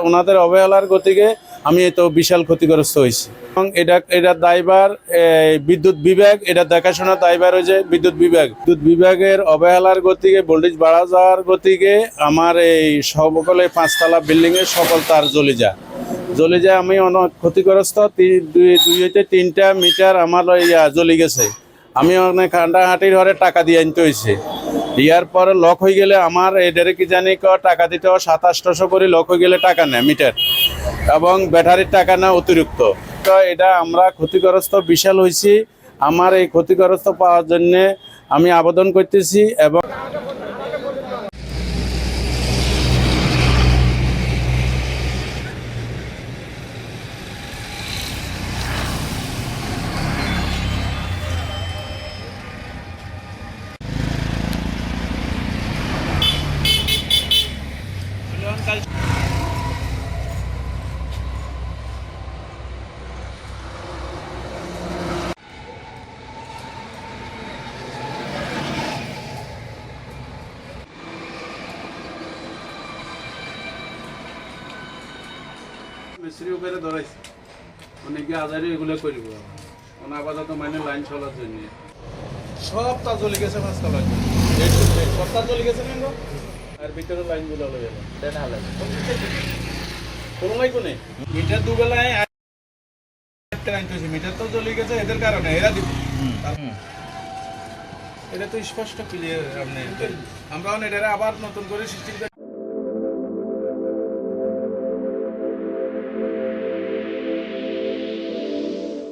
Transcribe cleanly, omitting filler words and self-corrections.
ওনাদের অবহেলার গতিকে আমি তো বিশাল ক্ষতিগ্রস্ত হয়েছি। এবং এটা দায়ভার বিদ্যুৎ বিভাগ, এটা দেখাশোনার দায়ভার হয়েছে বিদ্যুৎ বিভাগের অবহেলার গতিকে, ভোল্টেজ বাড়া যাওয়ার গতিকে আমার এই সকলে 5 তলা বিল্ডিংয়ের সকল তার জ্বলে যায়। আমি অনেক ক্ষতিগ্রস্ত। 2 হইতে 3টা মিটার আমার জ্বলে গেছে। আমি অনেক হাঁটাহাঁটির ঘরে টাকা দিয়ে আনতে হয়েছে। ইয়ার পরে লক হয়ে গেলে আমার এটারে কি জানি টাকা দিতে হয় 700-800 করে, লক হয়ে গেলে টাকা নেয় মিটার, এবং ব্যাটারির টাকা নেয় অতিরিক্ত। তো এটা আমরা ক্ষতিগ্রস্ত বিশাল হয়েছি। আমার এই ক্ষতিগ্রস্ত পাওয়ার জন্যে আমি আবেদন করতেছি। এবং মিস্ত্রি উপরে ধরাইছে, অনেকে আজারি এগুলো করব আপাতত মানে লাইন চলার জন্য সব তা চলে গেছে। 5 তলার সব তা চলে গেছে না, আর ভিতরে লাইনগুলো হয়ে গেল কোনো নাই কোনে মিটার দুবেলায় মিটার তো চলে গেছে এদের কারণে। এরা দিব এটা তো স্পষ্ট ক্লিয়ার। আমরা এটা আবার নতুন করে সিস্টেম